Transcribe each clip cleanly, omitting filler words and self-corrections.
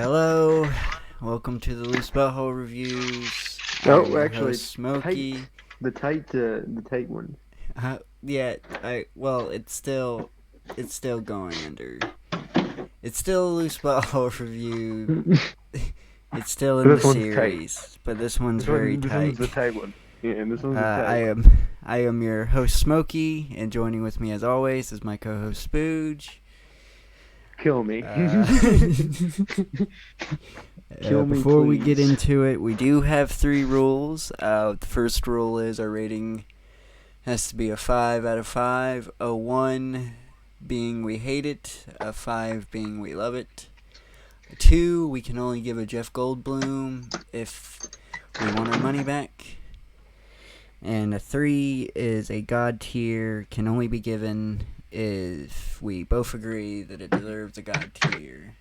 Hello, welcome to the Loose Butthole Reviews. I'm Oh, your actually, host it's Smokey. tight. The tight one. It's still going under. It's still a Loose Butthole Review. It's still in the This one's tight. series, but this one's This very one, this one's tight. the tight one. Yeah, and this one's the Uh, I tight one. am I am your host Smokey, and joining with me as always is my co-host Spooge. Kill me. Uh, Kill me, Before we get please. into it, we do have 3 rules. The first rule is our rating has to be a 5 out of 5, a 1 being we hate it, a 5 being we love it. A 2, we can only give a Jeff Goldblum if we want our money back. And a 3 is a God tier, can only be given if we both agree that it deserves a God tier.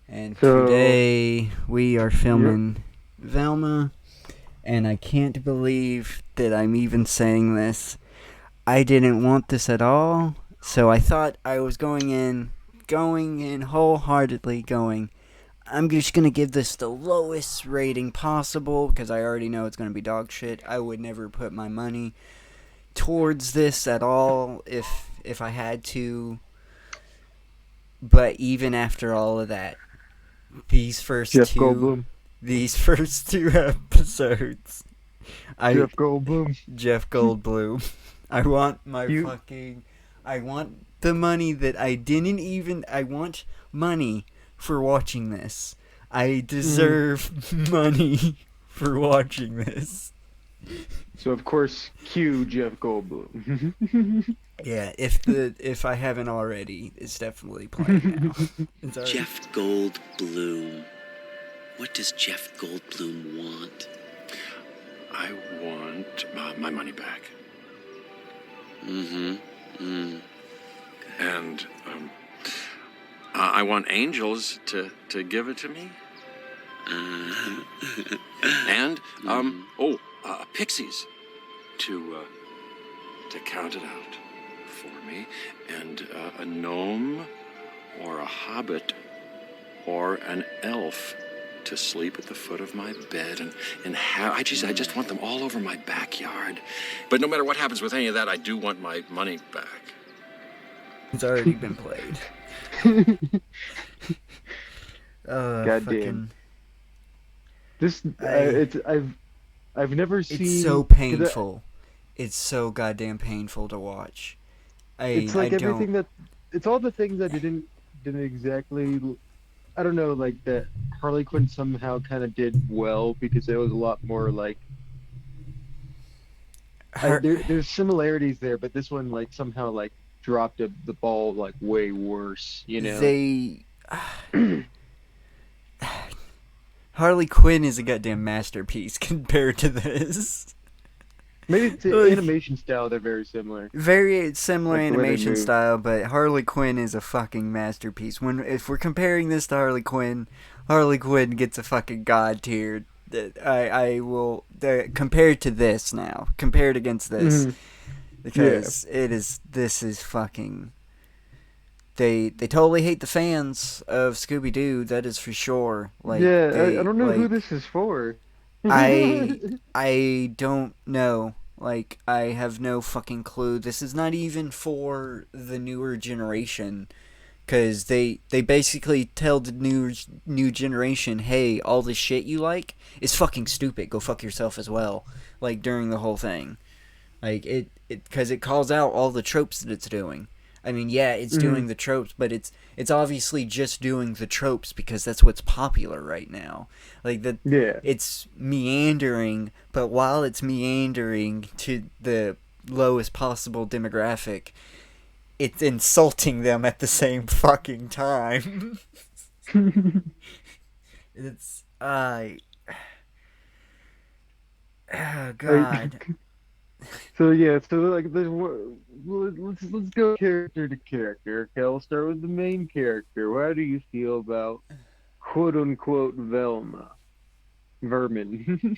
And So, today we are yep. filming Velma, and I can't believe that I'm even saying this. I didn't want this at all, so I thought I was going in wholeheartedly going, I'm just going to give this the lowest rating possible because I already know it's going to be dog shit. I would never put my money towards this at all if I had to. But even after all of that, these first Jeff two Goldblum. these first 2 episodes, I Jeff Goldblum. Jeff Goldblum. I want my You. fucking. I want the money that I didn't even. I want money for watching this. I Mm, deserve money for watching this. so of course, cue Jeff Goldblum. Yeah, if I haven't already, it's definitely playing now. It's already. Jeff Goldblum. What does Jeff Goldblum want? I want my money back. And I want angels to give it to me. And pixies to count it out for me. And a gnome or a hobbit or an elf to sleep at the foot of my bed, I just want them all over my backyard. But no matter what happens with any of that, I do want my money back. It's already been played. God fucking. damn. This I've never seen. It's so painful. It's so goddamn painful to watch. It's like I everything don't. it's all the things that didn't exactly. I don't know, like that Harley Quinn somehow kind of did well because it was a lot more like there's similarities there, but this one like somehow like dropped the ball like way worse, you know? They. Harley Quinn is a goddamn masterpiece compared to this. Maybe the animation style they're very similar. Very similar Like the way they animation move. style, but Harley Quinn is a fucking masterpiece. If we're comparing this to Harley Quinn gets a fucking god tier. I will compared to this now, compared against this, because this is fucking. They totally hate the fans of Scooby-Doo. That is for sure. Like Yeah, I they don't know who like this is for. I don't know. Like I have no fucking clue. This is not even for the newer generation, because they basically tell the new generation, hey, all this shit you like is fucking stupid. Go fuck yourself as well. Like during the whole thing, like it because it calls out all the tropes that it's doing. I mean, yeah, it's doing the tropes, but it's obviously just doing the tropes because that's what's popular right now. Like Yeah. it's meandering, but while it's meandering to the lowest possible demographic, it's insulting them at the same fucking time. It's oh god. So yeah, so like let's go character to character. Okay, I'll start with the main character. How do you feel about quote unquote Velma? Vermin.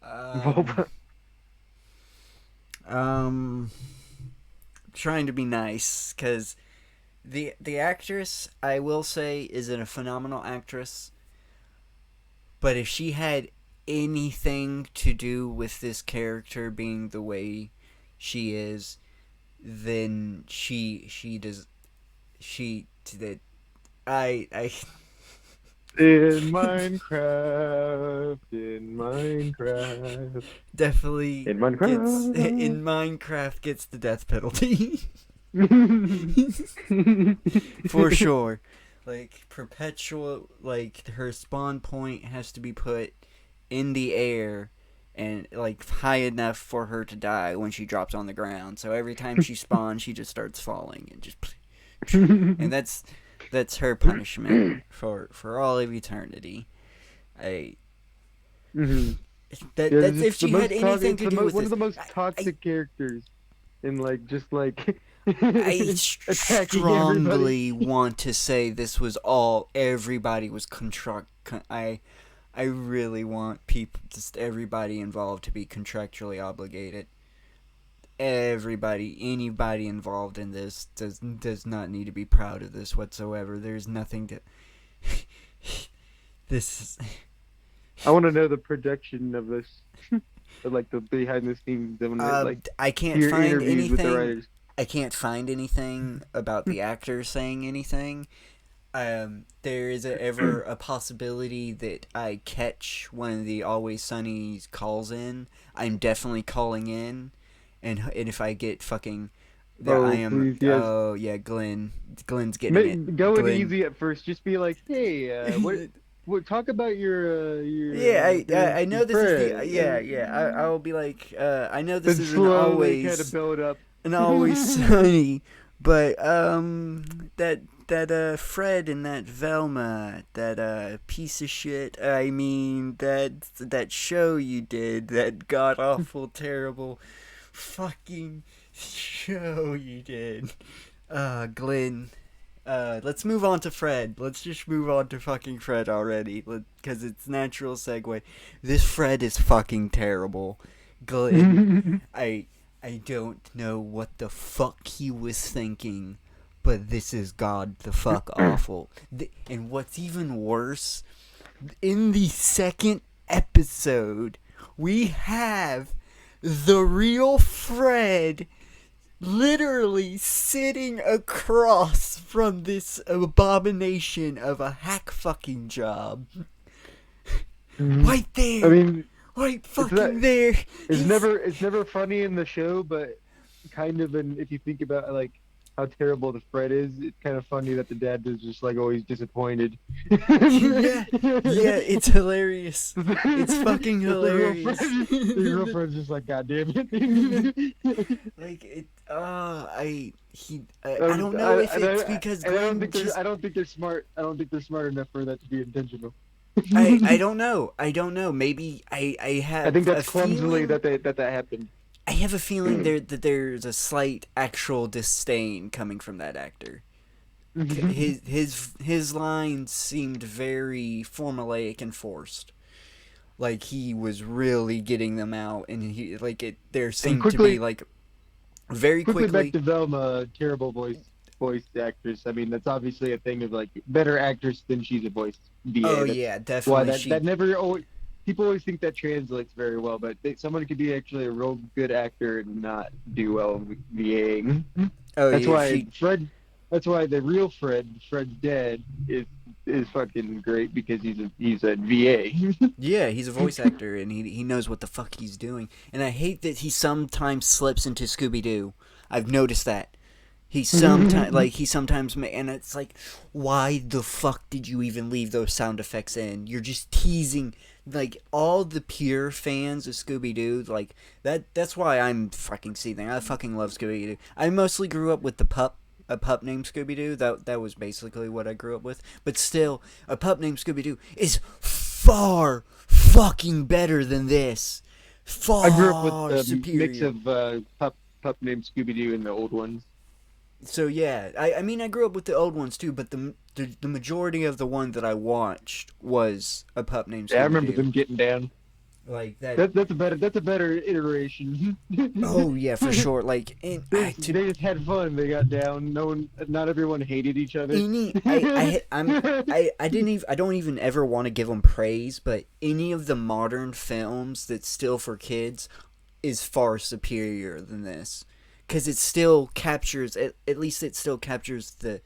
Um, Volpa. um, trying to be nice, because the actress, I will say, is a phenomenal actress. But if she had anything to do with this character being the way she is, then she does she that I In Minecraft, definitely in gets Minecraft. in Minecraft gets the death penalty. For sure. Like perpetual, like her spawn point has to be put in the air and like high enough for her to die when she drops on the ground. So every time she spawns, she just starts falling and just and that's her punishment for all of eternity. I Mhm. Yeah, that's if the she had most anything to do with one this. of the most I toxic characters in like just like I attacking everybody. strongly want to say this was all everybody was I really want people, just everybody involved, to be contractually obligated. Anybody involved in this does not need to be proud of this whatsoever. There's nothing to. This is. I want to know the production of this, like the behind the scenes, like I can't hear find interviews with the anything. writers. I can't find anything about the actors saying anything. There is ever a possibility that I catch one of the Always Sunny's calls in. I'm definitely calling in, and if I get fucking, that I Oh am. please, yes. Oh yeah, Glenn's getting it. Go in Glenn. easy at first. Just be like, hey, what? Talk about Yeah, I know this is the friend. I will be like I know this Then is an slowly kind of always build up. and Always Sunny, but that Fred and that Velma, that piece of shit. I mean that show you did, that god awful terrible fucking show you did. Glenn. Let's move on to Fred. Let's just move on to fucking Fred already, because it's natural segue. This Fred is fucking terrible. Glenn, I don't know what the fuck he was thinking, but this is god the fuck awful. And what's even worse, in the second episode, we have the real Fred literally sitting across from this abomination of a hack fucking job. Right there. I mean, right fucking there. It's never funny in the show, but kind of if you think about like how terrible the Fred is, it's kind of funny that the dad is just like always disappointed. Yeah, it's hilarious. It's fucking hilarious. The real Fred's just like, God damn it. Like it. I don't know if it's because I don't think they're smart. I don't think they're smart enough for that to be intentional. I don't know. Maybe I have. I think that's a clumsily feeling, that happened. I have a feeling that there's a slight actual disdain coming from that actor. His lines seemed very formulaic and forced. Like he was really getting them out, and he like it. There seemed to be like very quickly. Back to Velma, terrible voice actress. I mean, that's obviously a thing of like better actress than she's a voice VA. Oh yeah, definitely. Why that never always. People always think that translates very well, but someone could be actually a real good actor and not do well VAing. Oh, that's yeah, why Fred. That's why the real Fred's dad, is fucking great because he's a VA. Yeah, he's a voice actor and he knows what the fuck he's doing. And I hate that he sometimes slips into Scooby-Doo. I've noticed that. He sometimes and it's like, why the fuck did you even leave those sound effects in? You're just teasing, like, all the pure fans of Scooby-Doo. Like that's why I'm fucking seething. I fucking love Scooby-Doo. I mostly grew up with a pup named Scooby-Doo. That was basically what I grew up with. But still, a pup named Scooby-Doo is far fucking better than this. Far I grew up with a superior. mix of pup named Scooby-Doo and the old ones. So yeah, I mean I grew up with the old ones too, but the majority of the one that I watched was a pup named Scooby-Doo. Yeah, I remember them getting down. Like that. That's a better iteration. Oh yeah, for sure. Like, and They just had fun. They got down. Not everyone hated each other. any I didn't even I don't even ever want to give them praise, but any of the modern films that's still for kids is far superior than this, because it still captures, at least it still captures the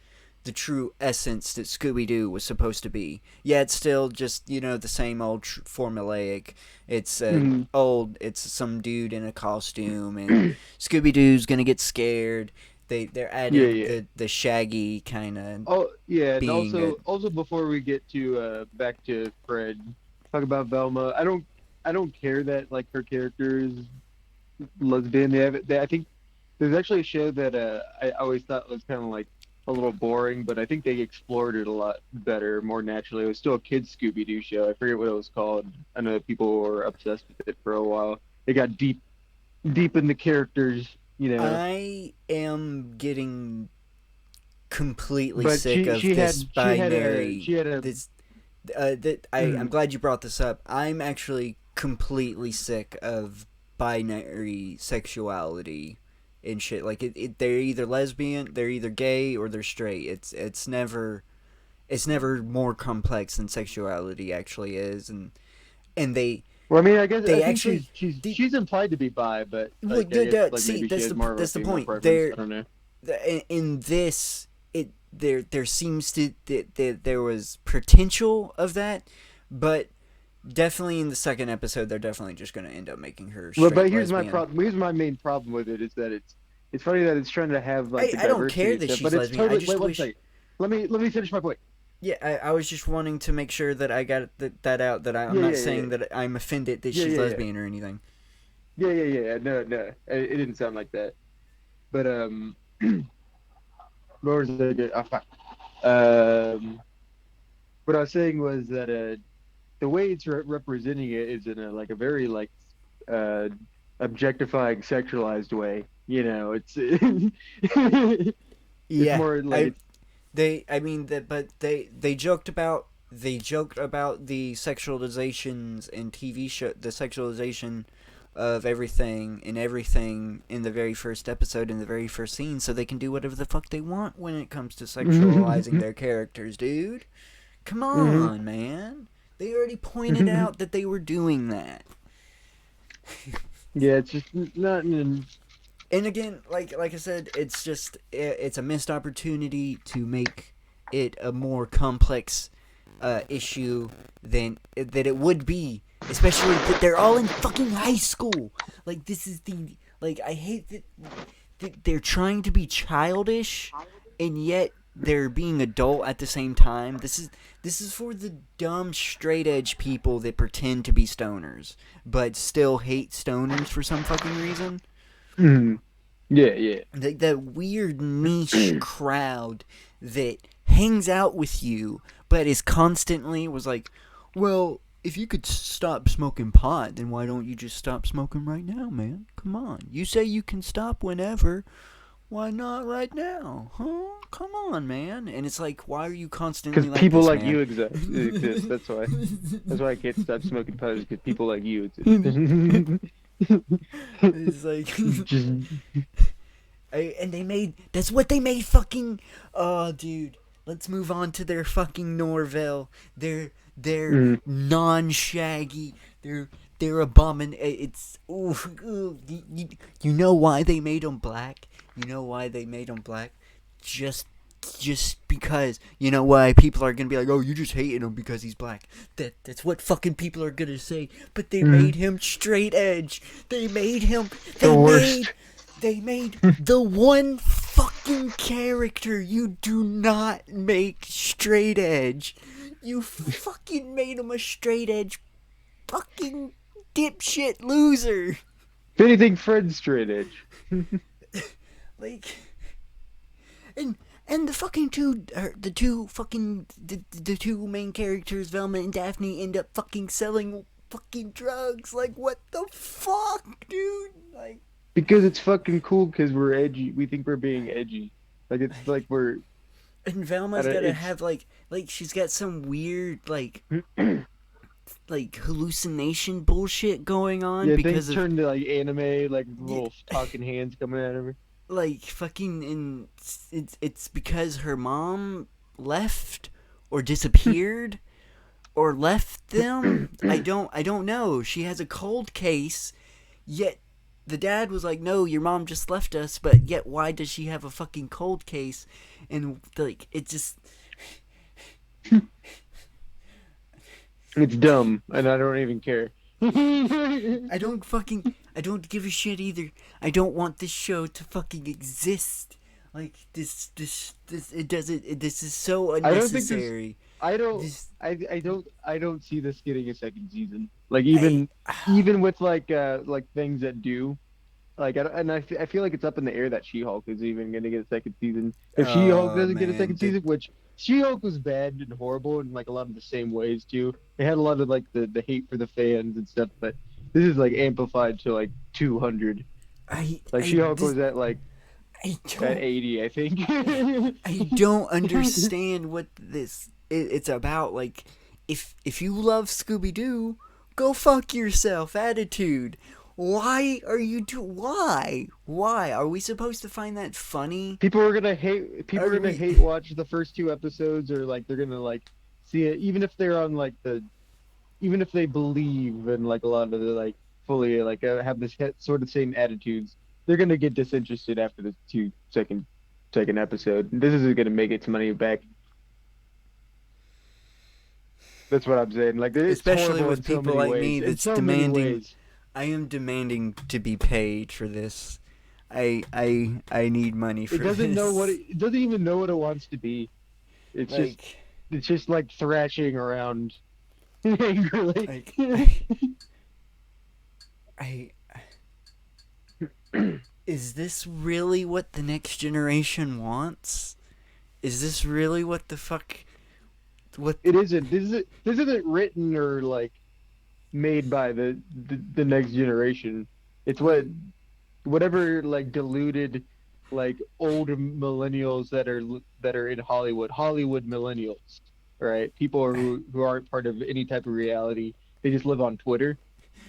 true essence that Scooby-Doo was supposed to be. Yeah, it's still just, the same old formulaic. It's Mhm. it's some dude in a costume, and Scooby-Doo's gonna get scared. They're Yeah, adding yeah. the Shaggy kind of Oh, yeah, and being a. also before we get to back to Fred, talk about Velma. I don't care that like her character is lesbian. I think there's actually a show that I always thought was kind of like a little boring, but I think they explored it a lot better, more naturally. It was still a kids Scooby-Doo show. I forget what it was called. I know people were obsessed with it for a while. It got deep in the characters, you know. I am getting completely But sick of this she binary. had a This that I'm mm, glad you brought this up. I'm actually completely sick of binary sexuality and shit. Like they're either lesbian, they're either gay, or they're straight. It's never more complex than sexuality actually is, and well, I mean, I they think actually they, she's implied to be bi, but well, like I guess like see, maybe she has more of a that's the female point. preference. I don't know. In this, there seems to that there was potential of that, but definitely in the second episode they're definitely just going to end up making her Well, but straight lesbian. Here's my main problem with it is that it's funny that it's trying to have like the I don't diversity care and that stuff, she's but it's lesbian. I totally just wait one wish. second. Let me finish my point. Yeah, I was just wanting to make sure that I got that out, that I'm Yeah, not yeah, yeah, saying that I'm offended that yeah, she's yeah, yeah, lesbian or anything. yeah. No, no, it didn't sound like that. But what was I? Oh, fuck. Um, what I was saying was that the way it's representing it is in a like a very like uh objectifying, sexualized way. You know, it's it's Yeah, more like it's I mean that, but they joked about the sexualizations in TV show, the sexualization of everything in the very first episode, in the very first scene, so they can do whatever the fuck they want when it comes to sexualizing their characters, dude. Come hmm on, man. They already pointed out that they were doing that. yeah, it's just not. And again, like I said, it's a missed opportunity to make it a more complex issue than that it would be, especially that they're all in fucking high school. Like, this is the, like, I hate that they're trying to be childish and yet they're being adult at the same time. This is for the dumb straight edge people that pretend to be stoners but still hate stoners for some fucking reason. Mhm. Yeah, yeah. Like that weird niche crowd that hangs out with you but is constantly was like, well, if you could stop smoking pot, then why don't you just stop smoking right now, man? Come on. You say you can stop whenever. Why not right now? Huh? Come on, man. And it's like, why are you Because constantly like people this, like man? you exist. That's why. That's why I can't stop smoking pot. Because people like you exist. It's like Just. and they made, that's what they made fucking, oh dude, let's move on to their fucking Norville. They're Mm. non-shaggy. They're abomin. It's you know why they made them black? You know why they made them black? Just because, you know why people are gonna be like, oh, you just hating him because he's black. That's what fucking people are gonna say. But they Mm. made him straight edge. They made him. The worst. They made the one fucking character you do not make straight edge. You fucking made him a straight edge fucking dipshit loser. If anything, Fred's straight edge. Like, and the fucking the two main characters, Velma and Daphne, end up fucking selling fucking drugs. Like, what the fuck, dude? Like, Because it's fucking cool. Because we're edgy. We think we're being edgy. Like it's like we're. and I Velma's don't, gotta it's. have like she's got some weird like like hallucination bullshit going on Yeah, because things of turn to like anime, like little talking hands coming out of her. like fucking in it's because her mom left or disappeared or left them. I don't know. She has a cold case, yet the dad was like, "No, your mom just left us," but yet why does she have a fucking cold case? And like it just It's dumb, and I don't even care. I don't give a shit either. I don't want this show to fucking exist. Like this it doesn't this is so I don't think this. unnecessary. I don't. This I don't see this getting a second season. Like I even with like things that do. Like I feel like it's up in the air that She-Hulk is even gonna get a second season. If She-Hulk oh doesn't get a second man, season, which She-Hulk was bad and horrible in like a lot of the same ways too. It had a lot of like the hate for the fans and stuff, but this is like amplified to like 200. Like She-Hulk was at like I at don't 80, I think. I don't understand what it's about. Like, if you love Scooby-Doo, go fuck yourself. Attitude. Why are you Why are we supposed to find that funny? People are gonna hate. People Are are gonna we- hate watch the first two episodes, or like they're gonna like see it, even if they're on like even if they believe in like a lot of the like fully like have this sort of same attitudes, they're gonna get disinterested after the second episode. This isn't gonna make its money back. That's what I'm saying. Like it's Especially horrible with in so people many like me ways. In that's so many demanding. ways. I am demanding to be paid for this. I need money for It doesn't this. know what it doesn't even know what it wants to be. like It's just like thrashing around angrily. like I is this really what the next generation wants? Is this really what the fuck? What It isn't. This isn't written or like made by the next generation. It's whatever like deluded like old millennials that are in Hollywood millennials, right? People who aren't part of any type of reality. They just live on Twitter,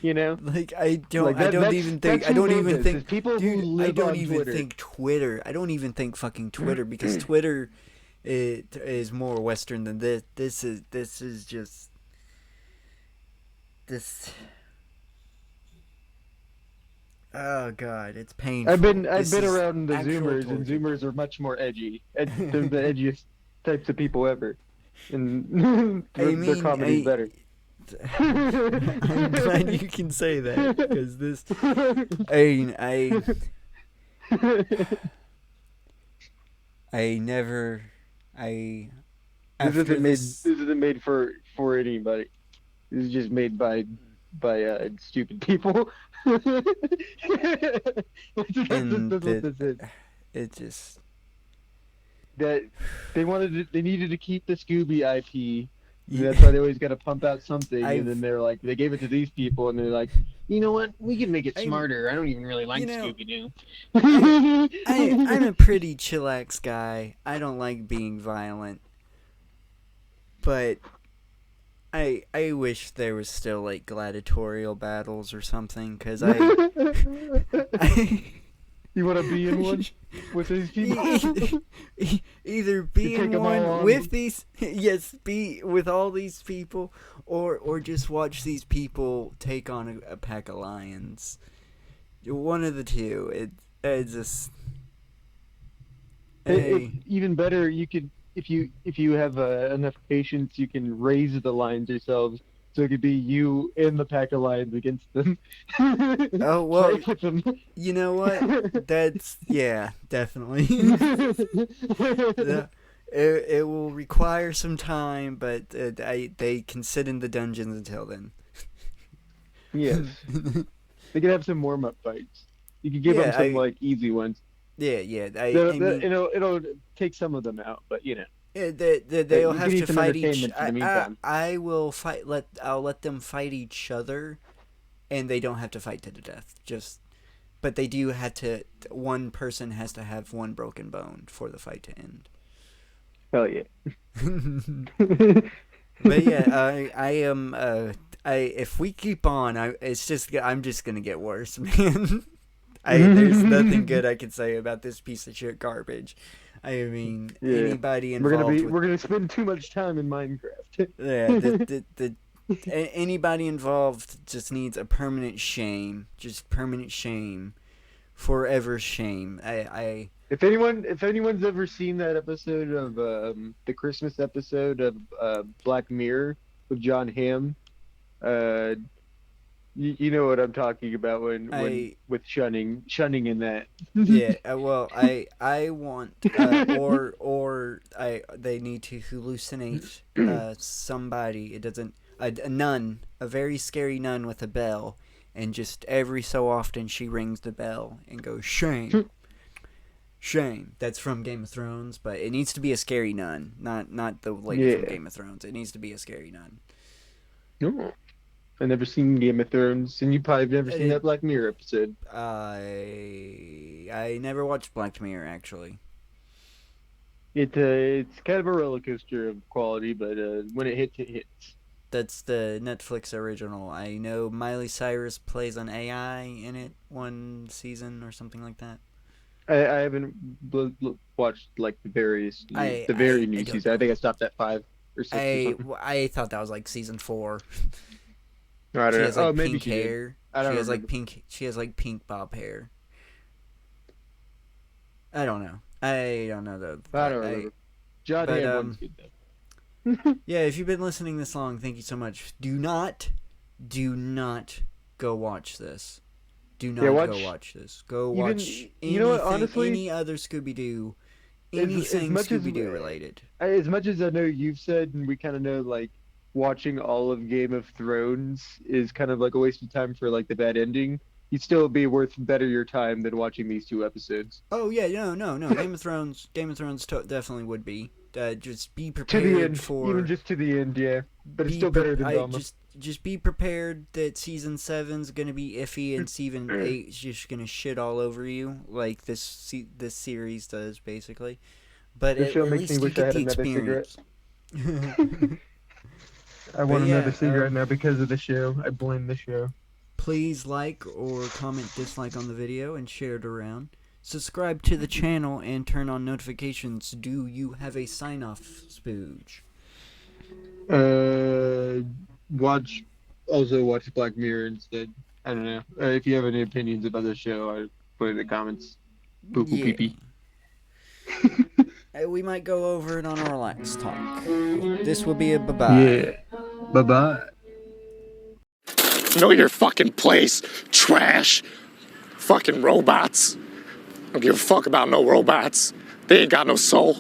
you know? Like I don't Like I don't that's- even think that's I who don't made even this, think is people who dude, I live don't on even Twitter. think Twitter. I don't even think fucking Twitter because Twitter it is more Western than this. This is just this. Oh god, it's painful. I've been This is around the actual Zoomers, and torture. Zoomers are much more edgy. They're the edgiest types of people ever, and their comedy's better. I'm glad you can say that because this. I never. I. This After isn't made. this, This isn't made for anybody. This is just made by stupid people. That's and what this is. it just. That they needed to keep the Scooby IP. And that's why they always got to pump out something, and then they're like, they gave it to these people, and they're like, you know what? We can make it smarter. I don't even really like Scooby-Doo. I'm a pretty chillax guy. I don't like being violent, but I wish there was still like gladiatorial battles or something, cause I You want to be in one with these people? Either be You take in 'em all one on. with these, yes, be with all these people, or just watch these people take on a pack of lions. One of the two. It's just. Even better, you could if you have enough patience, you can raise the lions yourselves. So it could be you and the pack of lions against them. Oh well, Fight with them. you know what? That's definitely. It will require some time, but they can sit in the dungeons until then. Yes, they could have some warm-up fights. You could give them some like easy ones. Yeah. I mean, it'll take some of them out, but you know. They'll you have can eat to some fight each. entertainment in the meantime. I will fight. I'll let them fight each other, and they don't have to fight to the death. But they do have to. One person has to have one broken bone for the fight to end. Hell yeah. But yeah, I am if we keep on, I'm just gonna get worse, man. There's nothing good I can say about this piece of shit garbage. I mean, Yeah. anybody involved We're gonna spend too much time in Minecraft. anybody involved just needs a permanent shame. Just permanent shame. Forever shame. If anyone's ever seen that episode of the Christmas episode of Black Mirror with John Hamm, you know what I'm talking about when with shunning in that. Yeah, well, I want or they need to hallucinate somebody. It doesn't a nun, a very scary nun with a bell, and just every so often she rings the bell and goes shame. Shame. That's from Game of Thrones, but it needs to be a scary nun, not the lady from Game of Thrones. It needs to be a scary nun. No. I've never seen Game of Thrones, and you probably have never seen that Black Mirror episode. I never watched Black Mirror, actually. It's kind of a roller coaster of quality, but when it hits, it hits. That's the Netflix original. I know Miley Cyrus plays an AI in it one season or something like that. I haven't watched like the very new season. I think I stopped at 5 or 6 or something. I thought that was like season 4. I don't she know. has like maybe pink she hair. I don't she has remember. like pink. She has like pink bob hair. I don't know. I don't know though. I don't remember. John Hamm one's good though. Yeah, if you've been listening this long, thank you so much. Do not go watch this. Do not go watch this. Go watch any other Scooby-Doo, anything Scooby-Doo related. As much as I know you've said, and we kind of know, like, watching all of Game of Thrones is kind of like a waste of time for like the bad ending, you'd still be worth better your time than watching these 2 episodes. Oh yeah, no. Game of Thrones definitely would be. Just be prepared to the end, for even just to the end, yeah. But it's still better than Velma. Just be prepared that season 7's gonna be iffy and season 8's just gonna shit all over you like this series does basically. But this show at makes least me you wish I get had the another experience. cigarette. I want another cigarette now because of the show. I blame the show. Please like or comment dislike on the video and share it around. Subscribe to the channel and turn on notifications. Do you have a sign-off, Spooge? Watch Black Mirror instead. I don't know. If you have any opinions about the show, I put it in the comments. Poo-poo pee-pee. We might go over it on our last talk. This will be a bye-bye. Yeah. Bye-bye. Know your fucking place, trash. Fucking robots. Don't give a fuck about no robots. They ain't got no soul.